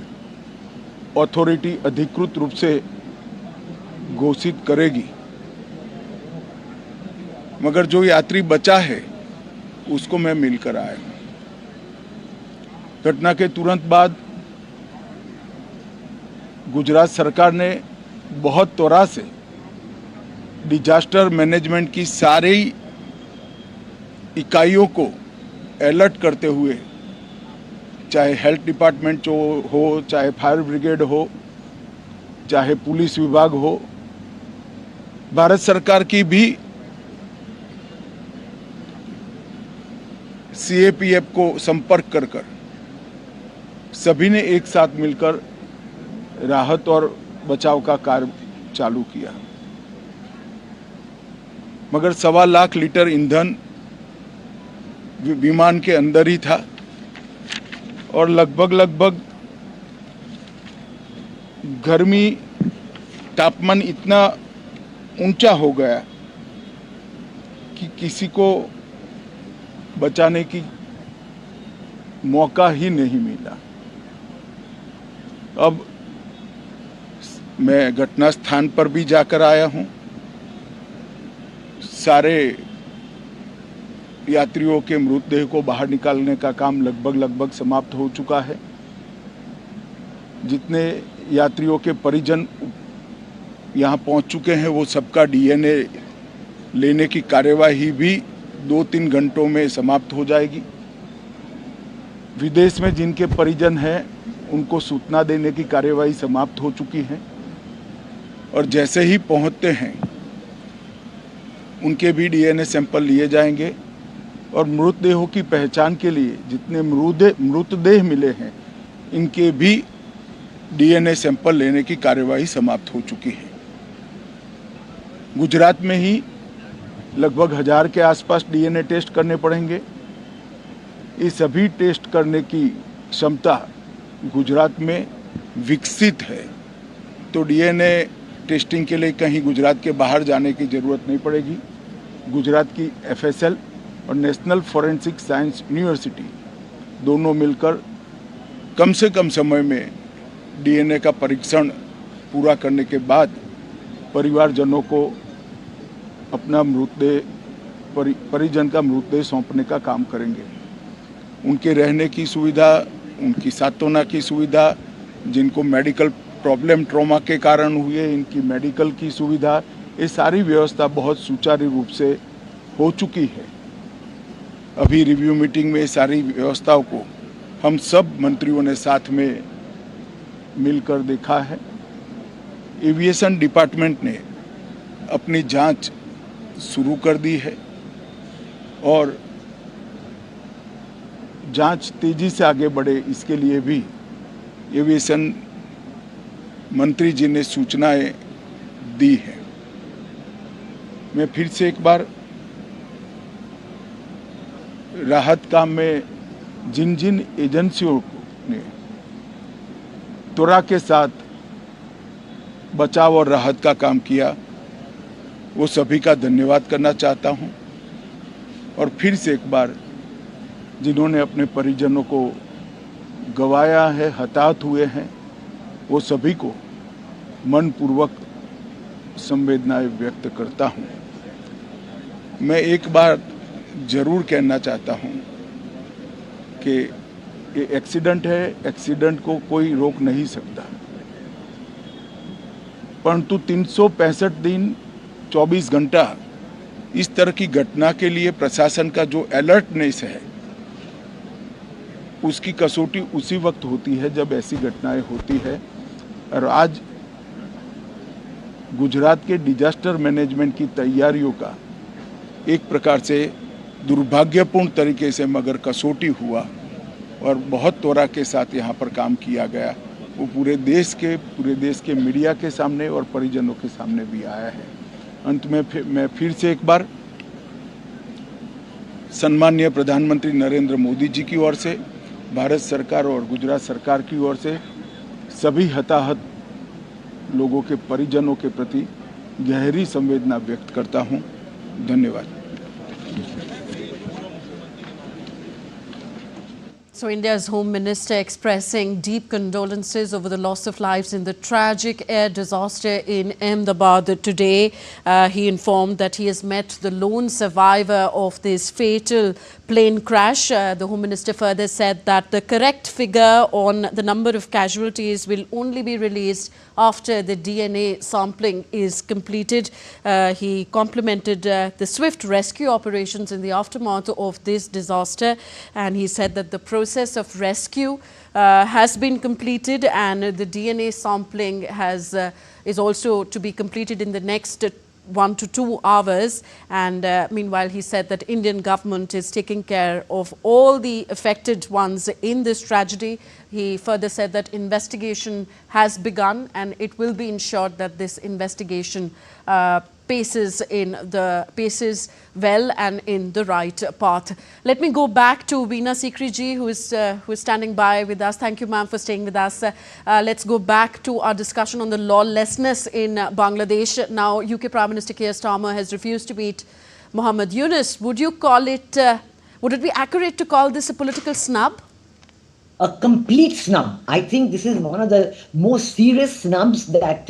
अथॉरिटी अधिकृत रूप से घोषित करेगी, मगर जो यात्री बचा है उसको मैं मिलकर आया हूं। घटना के तुरंत बाद गुजरात सरकार ने बहुत त्वरा से डिजास्टर मैनेजमेंट की सारी इकाइयों को अलर्ट करते हुए, चाहे हेल्थ डिपार्टमेंट जो हो, चाहे फायर ब्रिगेड हो, चाहे पुलिस विभाग हो, भारत सरकार की भी सीएपीएफ को संपर्क कर सभी ने एक साथ मिलकर राहत और बचाव का कार्य चालू किया। मगर 1.25 लाख लीटर ईंधन विमान के अंदर ही था और लगभग गर्मी तापमान इतना ऊंचा हो गया कि किसी को बचाने की मौका ही नहीं मिला। अब मैं घटना स्थान पर भी जाकर आया हूं। सारे यात्रियों के मृतदेह को बाहर निकालने का काम लगभग समाप्त हो चुका है। जितने यात्रियों के परिजन यहां पहुंच चुके हैं वो सबका डीएनए लेने की कार्यवाही भी 2-3 घंटों में समाप्त हो जाएगी। विदेश में जिनके परिजन हैं उनको सूचना देने की कार्यवाही समाप्त हो चुकी है और जैसे ही पहुंचते हैं उनके भी डीएनए सैंपल लिए जाएंगे और मृतदेहों की पहचान के लिए जितने मृतदेह मिले हैं इनके भी डीएनए सैंपल लेने की कार्यवाही समाप्त हो चुकी है। गुजरात में ही लगभग 1000 के आसपास डीएनए टेस्ट करने पड़ेंगे। ये सभी टेस्ट करने की क्षमता गुजरात में विकसित है, तो डीएनए टेस्टिंग के लिए कहीं गुजरात के बाहर जाने की ज़रूरत नहीं पड़ेगी। गुजरात की एफएसएल और नेशनल फॉरेंसिक साइंस यूनिवर्सिटी दोनों मिलकर कम से कम समय में डीएनए का परीक्षण पूरा करने के बाद परिवारजनों को अपना परिजन का मृतदेह सौंपने का काम करेंगे। उनके रहने की सुविधा, उनकी सांत्वना की सुविधा, जिनको मेडिकल प्रॉब्लम ट्रॉमा के कारण हुए इनकी मेडिकल की सुविधा, ये सारी व्यवस्था बहुत सुचारू रूप से हो चुकी है। अभी रिव्यू मीटिंग में सारी व्यवस्थाओं को हम सब मंत्रियों ने साथ में मिलकर देखा है। एविएशन डिपार्टमेंट ने अपनी जांच शुरू कर दी है और जांच तेजी से आगे बढ़े इसके लिए भी एविएशन मंत्री जी ने सूचनाएं दी हैं। मैं फिर से एक बार राहत काम में जिन जिन एजेंसियों ने त्वरा के साथ बचाव और राहत का काम किया वो सभी का धन्यवाद करना चाहता हूं और फिर से एक बार जिन्होंने अपने परिजनों को गंवाया है, हताहत हुए हैं, वो सभी को मनपूर्वक संवेदनाएं व्यक्त करता हूं। मैं एक बार जरूर कहना चाहता हूं कि ये एक्सीडेंट है, एक्सीडेंट को कोई रोक नहीं सकता, परंतु 365 दिन 24 घंटा इस तरह की घटना के लिए प्रशासन का जो अलर्टनेस है, उसकी कसौटी उसी वक्त होती है जब ऐसी घटनाएं होती है। और आज गुजरात के डिजास्टर मैनेजमेंट की तैयारियों का एक प्रकार से दुर्भाग्यपूर्ण तरीके से मगर कसौटी हुआ और बहुत त्वरा के साथ यहाँ पर काम किया गया, वो पूरे देश के मीडिया के सामने और परिजनों के सामने भी आया है। अंत में मैं फिर से एक बार सम्माननीय प्रधानमंत्री नरेंद्र मोदी जी की ओर से, भारत सरकार और गुजरात सरकार की ओर से सभी हताहत लोगों के परिजनों के प्रति गहरी संवेदना व्यक्त करता हूं। धन्यवाद। So India's Home Minister expressing deep condolences over the loss of lives in the tragic air disaster in Ahmedabad today. He informed that he has met the lone survivor of this fatal plane crash. The Home Minister further said that the correct figure on the number of casualties will only be released after the DNA sampling is completed. He complimented the swift rescue operations in the aftermath of this disaster, and he said that the process of rescue has been completed and the DNA sampling is also to be completed in the next 1 to 2 hours. And meanwhile, he said that Indian government is taking care of all the affected ones in this tragedy. He further said that investigation has begun and it will be ensured that this investigation paces well and in the right path. Let me go back to Veena Sikri ji, who is standing by with us. Thank you, ma'am, for staying with us. Let's go back to our discussion on the lawlessness in Bangladesh. Now, UK Prime Minister Keir Starmer has refused to meet Muhammad Yunus. Would you call it? Would it be accurate to call this a political snub? A complete snub. I think this is one of the most serious snubs that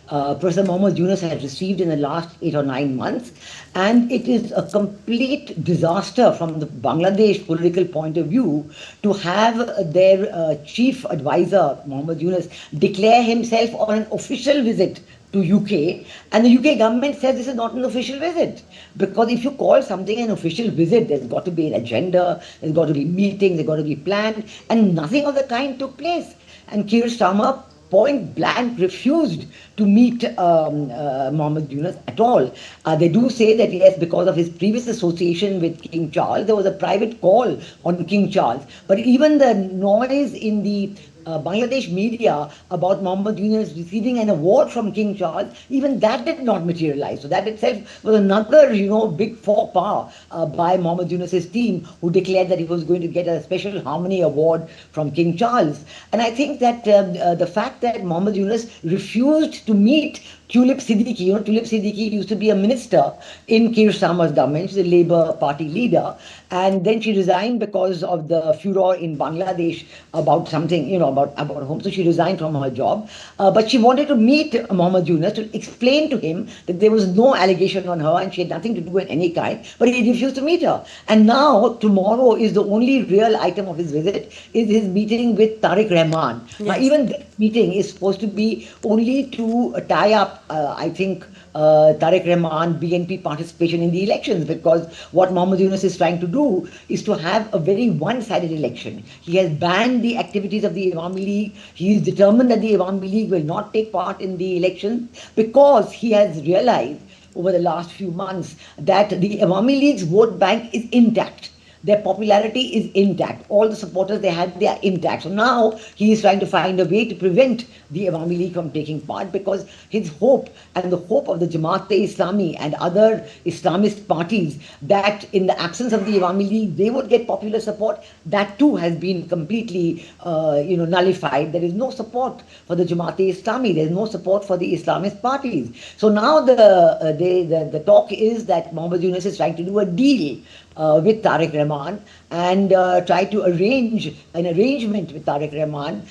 Professor Muhammad Yunus has received in the last 8 or 9 months. And it is a complete disaster from the Bangladesh political point of view to have their chief advisor, Muhammad Yunus, declare himself on an official visit to UK, and the UK government says this is not an official visit, because if you call something an official visit, there's got to be an agenda, there's got to be meetings, there's got to be planned, and nothing of the kind took place. And Keir Starmer point blank refused to meet Muhammad Yunus at all. They do say that yes, because of his previous association with King Charles, there was a private call on King Charles, but even the noise in the Bangladesh media about Muhammad Yunus receiving an award from King Charles, even that did not materialize. So that itself was another, big faux pas by Muhammad Yunus's team, who declared that he was going to get a special harmony award from King Charles. And I think that the fact that Muhammad Yunus refused to meet Tulip Siddiqui, Tulip Siddiqui used to be a minister in Keir Starmer's government. She's a Labour Party leader. And then she resigned because of the furor in Bangladesh about something, about home. So she resigned from her job. But she wanted to meet Muhammad Yunus to explain to him that there was no allegation on her and she had nothing to do in any kind. But he refused to meet her. And now, tomorrow is the only real item of his visit, is his meeting with Tariq Rahman. Yes. Now, even that meeting is supposed to be only to tie up, I think, Tariq Rahman, BNP participation in the elections, because what Muhammad Yunus is trying to do is to have a very one-sided election. He has banned the activities of the Awami League. He is determined that the Awami League will not take part in the elections, because he has realized over the last few months that the Awami League's vote bank is intact. Their popularity is intact. All the supporters they had, they are intact. So now he is trying to find a way to prevent the Awami League from taking part, because his hope and the hope of the Jamaat-e-Islami and other Islamist parties that in the absence of the Awami League, they would get popular support, that too has been completely nullified. There is no support for the Jamaat-e-Islami. There is no support for the Islamist parties. So now the talk is that Muhammad Yunus is trying to do a deal with Tariq Rahman and try to arrange an arrangement with Tariq Rahman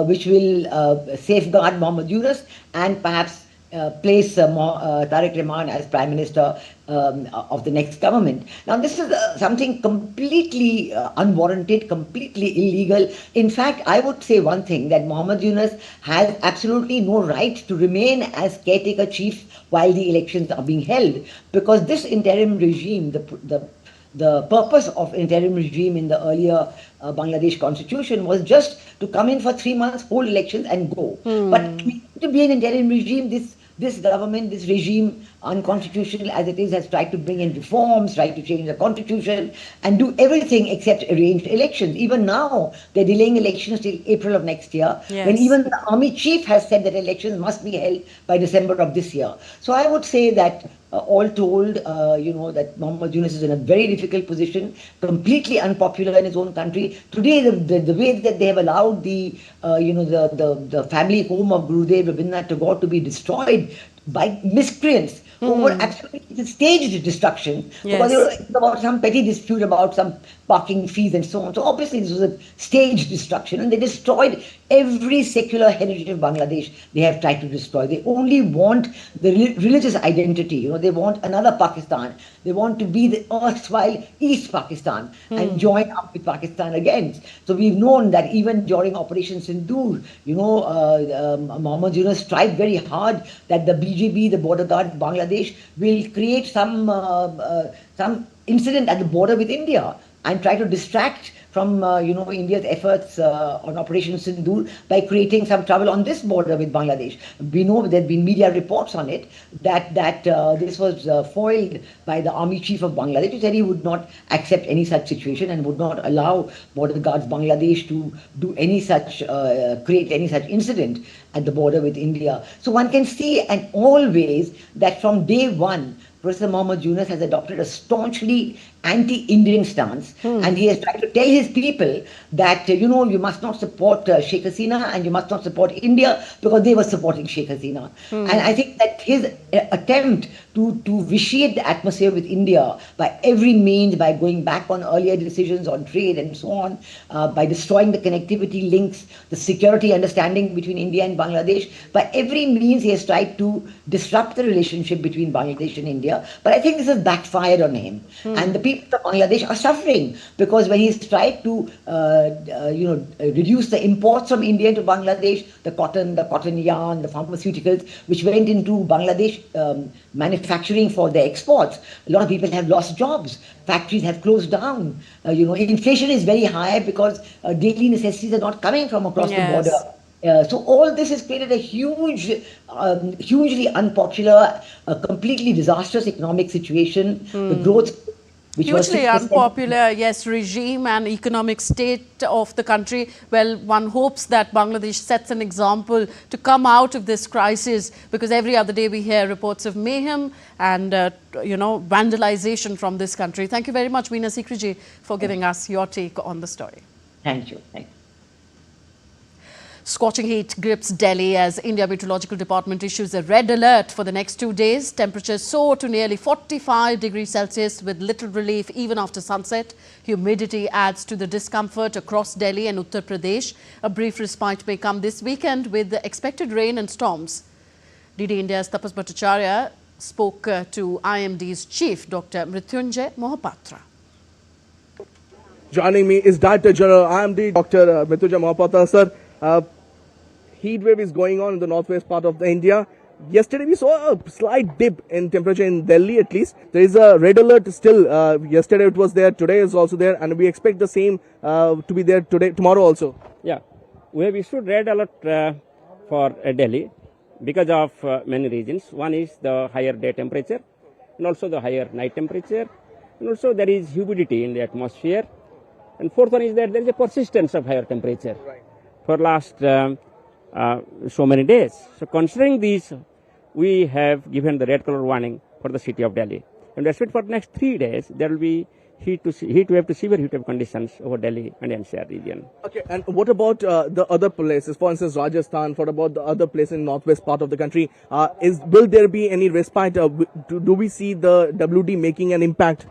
which will safeguard Muhammad Yunus and perhaps place Tariq Rahman as Prime Minister of the next government. Now, this is something completely unwarranted, completely illegal. In fact, I would say one thing, that Mohammed Yunus has absolutely no right to remain as caretaker chief while the elections are being held, because this interim regime, the purpose of interim regime in the earlier Bangladesh constitution was just to come in for 3 months, hold elections and go. But to be an interim regime, this government, this regime, unconstitutional as it is, has tried to bring in reforms, tried to change the constitution and do everything except arrange elections. Even now, they're delaying elections till April of next year, when even the army chief has said that elections must be held by December of this year. So I would say that all told, that Mohammed Yunus is in a very difficult position, completely unpopular in his own country. Today, the way that they have allowed the family home of Gurudev Rabindra Naths to be destroyed by miscreants who were absolutely staged destruction, because they were about some petty dispute about some parking fees and so on. So obviously this was a staged destruction, and they destroyed every secular heritage of Bangladesh. They have tried to destroy. They only want the religious identity. They want another Pakistan. They want to be the erstwhile East Pakistan and join up with Pakistan again. So we've known that even during Operation Sindoor, Mohammed Yunus tried very hard that the BGB, the border guard Bangladesh, will create some incident at the border with India and try to distract from India's efforts on Operation Sindoor by creating some trouble on this border with Bangladesh. We know there have been media reports on it that this was foiled by the army chief of Bangladesh, who said he would not accept any such situation and would not allow border guards Bangladesh to do any such create any such incident at the border with India. So one can see, and always, that from day one, Professor Mohammed Yunus has adopted a staunchly anti-Indian stance, and he has tried to tell his people that, you must not support Sheikh Hasina and you must not support India because they were supporting Sheikh Hasina. And I think that his attempt to vitiate the atmosphere with India by every means, by going back on earlier decisions on trade and so on, by destroying the connectivity links, the security understanding between India and Bangladesh, by every means he has tried to disrupt the relationship between Bangladesh and India. But I think this has backfired on him. And the people of Bangladesh are suffering, because when he's tried to reduce the imports from India to Bangladesh, the cotton yarn, the pharmaceuticals, which went into Bangladesh manufacturing for their exports, a lot of people have lost jobs. Factories have closed down. Inflation is very high because daily necessities are not coming from across the border. So all this has created a hugely unpopular, completely disastrous economic situation. The growth, which hugely was unpopular, regime and economic state of the country. Well, one hopes that Bangladesh sets an example to come out of this crisis, because every other day we hear reports of mayhem and, vandalization from this country. Thank you very much, Veena Sikriji, for giving us your take on the story. Thank you. Scorching heat grips Delhi as India Meteorological Department issues a red alert for the next 2 days. Temperatures soar to nearly 45 degrees Celsius with little relief even after sunset. Humidity adds to the discomfort across Delhi and Uttar Pradesh. A brief respite may come this weekend with the expected rain and storms. DD India's Tapas Bhattacharya spoke to IMD's chief, Dr. Mrityunjay Mohapatra. Joining me is Director General IMD, Dr. Mrityunjay Mohapatra. Sir, heat wave is going on in the northwest part of India. Yesterday we saw a slight dip in temperature in Delhi at least. There is a red alert still. Yesterday it was there, today is also there, and we expect the same to be there tomorrow also. Yeah, we have issued red alert for Delhi because of many reasons. One is the higher day temperature and also the higher night temperature, and also there is humidity in the atmosphere. And fourth one is that there is a persistence of higher temperature for last so many days. So considering these, we have given the red color warning for the city of Delhi. And we expect for the next 3 days, there will be heat wave to severe heat wave conditions over Delhi and NCR region. Okay, and what about the other places? For instance, Rajasthan, what about the other places in northwest part of the country? Will there be any respite? Do we see the WD making an impact?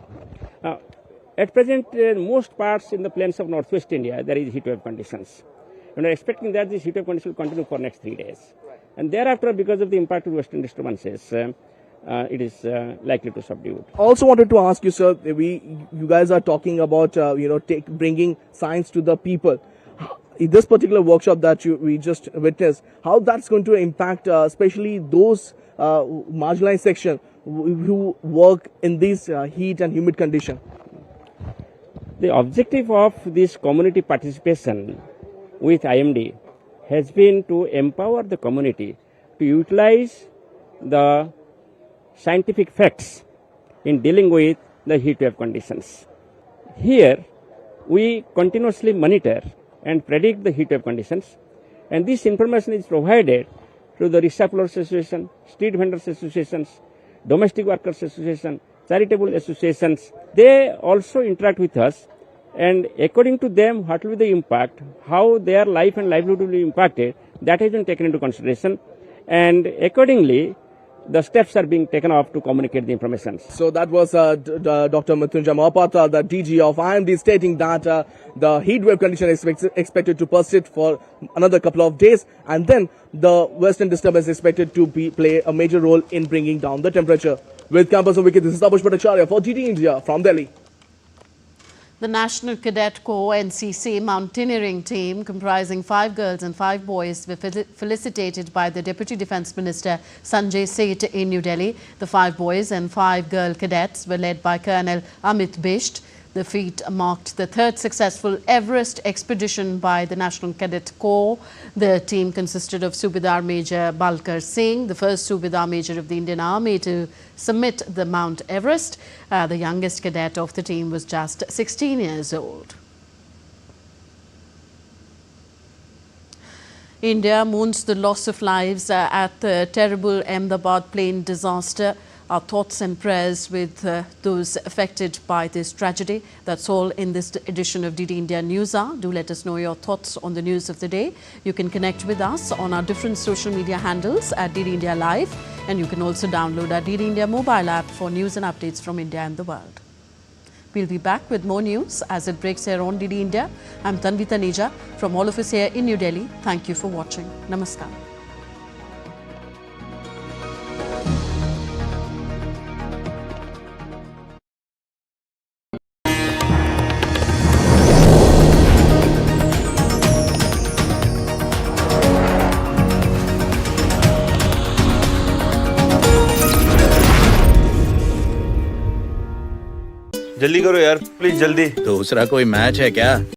At present, most parts in the plains of northwest India, there is heat wave conditions. And we are expecting that this heat wave condition will continue for next 3 days. And thereafter, because of the impact of western disturbances, it is likely to subdue. Also wanted to ask you, sir, you guys are talking about, bringing science to the people. In this particular workshop that we just witnessed, how that's going to impact especially those marginalized section who work in these heat and humid condition? The objective of this community participation with IMD has been to empower the community to utilize the scientific facts in dealing with the heat wave conditions. Here, we continuously monitor and predict the heat wave conditions, and this information is provided to the Rickshaw Pullers Association, Street Vendors Associations, Domestic Workers Association, charitable associations. They also interact with us, and according to them, what will be the impact, how their life and livelihood will be impacted, that has been taken into consideration, and accordingly, the steps are being taken off to communicate the information. So that was Dr. Mrityunjay Mohapatra, the DG of IMD, stating that the heat wave condition is expected to persist for another couple of days, and then the western disturbance is expected to play a major role in bringing down the temperature. With Campus on Wicket, this is Tapash Bhattacharya for DD India from Delhi. The National Cadet Corps NCC mountaineering team, comprising 5 girls and 5 boys, were felicitated by the Deputy Defence Minister Sanjay Seth in New Delhi. The 5 boys and 5 girl cadets were led by Colonel Amit Shah. The feat marked the 3rd successful Everest expedition by the National Cadet Corps. The team consisted of Subedar Major Balkar Singh, the first Subedar Major of the Indian Army to summit the Mount Everest. The youngest cadet of the team was just 16 years old. India mourns the loss of lives at the terrible Ahmedabad plane disaster. Our thoughts and prayers with those affected by this tragedy. That's all in this edition of DD India News Hour. Do let us know your thoughts on the news of the day. You can connect with us on our different social media handles at DD India Live, and you can also download our DD India mobile app for news and updates from India and the world. We'll be back with more news as it breaks here on DD India. I'm Tanvi Taneja. From all of us here in New Delhi, thank you for watching. Namaskar. जल्दी करो यार please जल्दी। दूसरा कोई match है क्या?